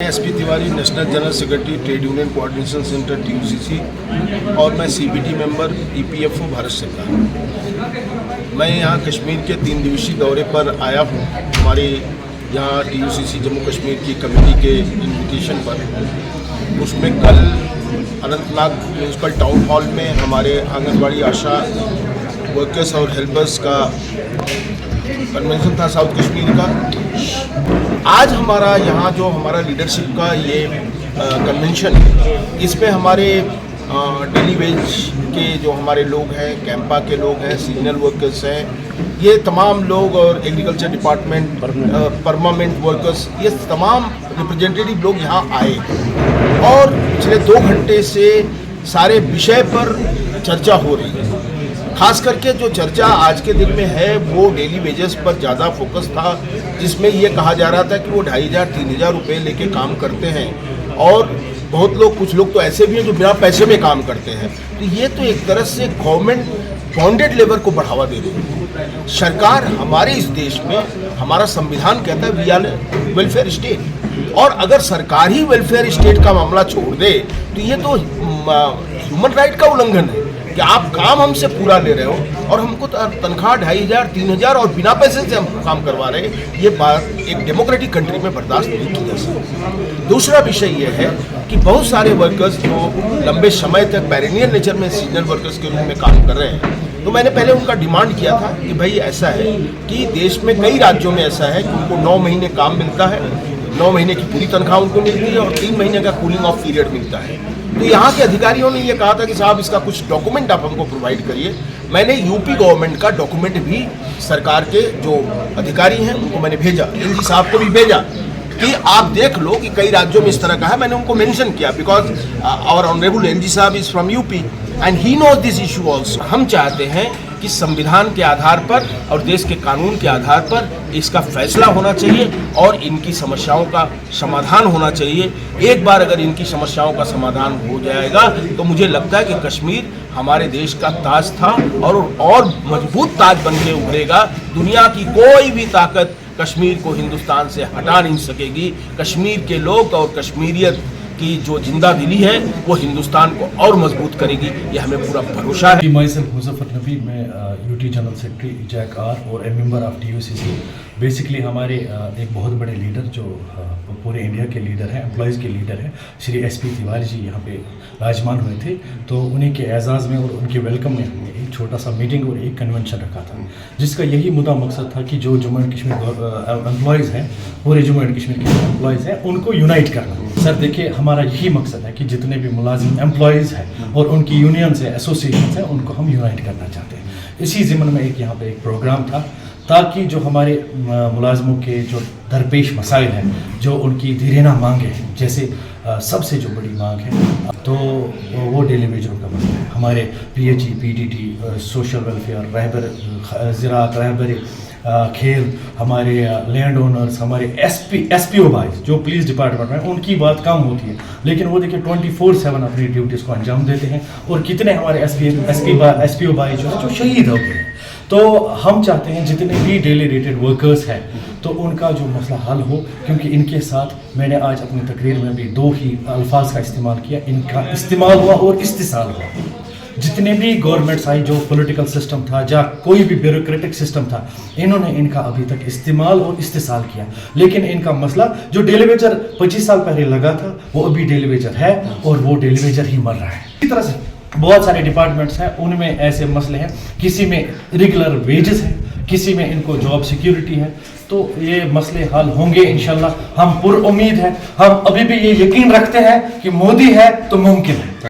SP Tiwari, national general secretary, trade union coordination centre TUCC, और मैं CBT member EPFO Bharat सरकार। मैं यहाँ कश्मीर के 3 दिवसीय दौरे पर आया हूँ। हमारे यहाँ TUCC जम्मू कश्मीर की कमेटी के इन्विटेशन पर। उसमें कल अनंतनाग म्यूनसिपल टाउन हॉल में हमारे आंगनबाड़ी आशा वर्कर्स और हेल्पर्स का कन्वेंशन था साउथ कश्मीर का। आज हमारा यहाँ जो हमारा लीडरशिप का ये कन्वेंशन है, इसमें हमारे डेली वेज के जो हमारे लोग हैं, कैंपा के लोग हैं, सीजनल वर्कर्स हैं, ये तमाम लोग, और एग्रीकल्चर डिपार्टमेंट, परमानेंट वर्कर्स, ये तमाम रिप्रेजेंटेटिव लोग यहाँ आए और पिछले 2 घंटे से सारे विषय पर चर्चा हो रही है। खास करके जो चर्चा आज के दिन में है वो डेली वेजेस पर ज़्यादा फोकस था, जिसमें ये कहा जा रहा था कि वो 2500-3000 रुपये लेके काम करते हैं, और बहुत लोग, कुछ लोग तो ऐसे भी हैं जो बिना पैसे में काम करते हैं। तो ये तो एक तरह से गवर्नमेंट बॉन्डेड लेबर को बढ़ावा दे रही है। सरकार, हमारे इस देश में हमारा संविधान कहता है वी आर वेलफेयर स्टेट, और अगर सरकार ही वेलफेयर स्टेट का मामला छोड़ दे तो ये तो ह्यूमन राइट का उल्लंघन है कि आप काम हमसे पूरा ले रहे हो और हमको तनख्वाह 2500-3000 और बिना पैसे से हम काम करवा रहे हैं। ये बात एक डेमोक्रेटिक कंट्री में बर्दाश्त नहीं की जा सकती। दूसरा विषय ये है कि बहुत सारे वर्कर्स जो लंबे समय तक पेरिनियल नेचर में सीजनल वर्कर्स के रूप में काम कर रहे हैं, तो मैंने पहले उनका डिमांड किया था कि भाई ऐसा है कि देश में कई राज्यों में ऐसा है कि उनको 9 महीने काम मिलता है, 9 महीने की पूरी तनख्वाह उनको मिलती है और 3 महीने का कूलिंग ऑफ पीरियड मिलता है। तो यहाँ के अधिकारियों ने ये कहा था कि साहब इसका कुछ डॉक्यूमेंट आप हमको प्रोवाइड करिए। मैंने यूपी गवर्नमेंट का डॉक्यूमेंट भी सरकार के जो अधिकारी हैं उनको मैंने भेजा, LG साहब को भी भेजा कि आप देख लो कि कई राज्यों में इस तरह का है। मैंने उनको मेंशन किया बिकॉज आवर ऑनरेबल LG साहब is from UP and he knows this issue also. हम चाहते हैं कि संविधान के आधार पर और देश के कानून के आधार पर इसका फैसला होना चाहिए और इनकी समस्याओं का समाधान होना चाहिए। एक बार अगर इनकी समस्याओं का समाधान हो जाएगा तो मुझे लगता है कि कश्मीर हमारे देश का ताज था और मजबूत ताज बन के उभरेगा। दुनिया की कोई भी ताकत कश्मीर को हिंदुस्तान से हटा नहीं सकेगी। कश्मीर के लोग और कश्मीरियत की जो जिंदा दिली है वो हिंदुस्तान को और मजबूत करेगी, ये हमें पूरा भरोसा है। मुजफ्फर नबी, मैं UT जनरल सेक्रेटरी जैक और ए मेंबर ऑफ TUCC। बेसिकली हमारे एक बहुत बड़े लीडर जो पूरे इंडिया के लीडर हैं, एम्प्लॉयज़ के लीडर हैं, श्री SP तिवारी जी यहाँ पे राजमान हुए थे। तो उन्हीं के एजाज़ में और उनके वेलकम में हमने एक छोटा सा मीटिंग और एक कन्वेंशन रखा था, जिसका यही मुद्दा मकसद था कि जो जम्मू एंड कश्मीर एम्प्लॉयज़ हैं, पूरे जम्मू एंड कश्मीर के एम्प्लॉयज़ हैं, उनको यूनाइट करना। सर देखिए, हमारा यही मकसद है कि जितने भी मुलाजिम एम्प्लॉयज़ हैं और उनकी यूनियंस है, एसोसिएशन है, उनको हम यूनाइट करना चाहते हैं। इसी ज़िम्मन में एक यहाँ पे एक प्रोग्राम था ताकि जो हमारे मुलाजमों के जो दरपेश मसाइल हैं, जो उनकी धीरेना मांगे हैं, जैसे सबसे जो बड़ी मांग है तो वो डेली वेजों का मसला है। हमारे PHE, PDT, सोशल वेलफेयर, रहबर ज़राअत, रहबर खेल, हमारे लैंड ओनर्स, हमारे SPO भाई जो पुलिस डिपार्टमेंट में, उनकी बात कम होती है, लेकिन वो देखिए 24/7 अपनी ड्यूटीज़ को अंजाम देते हैं। और कितने हमारे SPO भाई जो शहीद हो गए। तो हम चाहते हैं जितने भी डेली रेटेड वर्कर्स हैं तो उनका जो मसला हल हो, क्योंकि इनके साथ मैंने आज अपनी तकरीर में भी 2 ही अल्फाज का इस्तेमाल किया, इनका इस्तेमाल हुआ और इस्तिसाल हुआ। जितने भी गवर्नमेंट्स आई, जो पॉलिटिकल सिस्टम था, जहाँ कोई भी ब्यूरोक्रेटिक सिस्टम था, इन्होंने इनका अभी तक इस्तेमाल और इस्तिसाल किया, लेकिन इनका मसला जो डेली वेजर 25 साल पहले लगा था वो अभी डेली वेजर है और वो डेली वेजर ही मर रहा है। इसी तरह से बहुत सारे डिपार्टमेंट्स हैं, उनमें ऐसे मसले हैं, किसी में रेगुलर वेजेस है, किसी में इनको जॉब सिक्योरिटी है। तो ये मसले हल होंगे इंशाल्लाह, हम पुर उम्मीद हैं। हम अभी भी ये यकीन रखते हैं कि मोदी है तो मुमकिन है।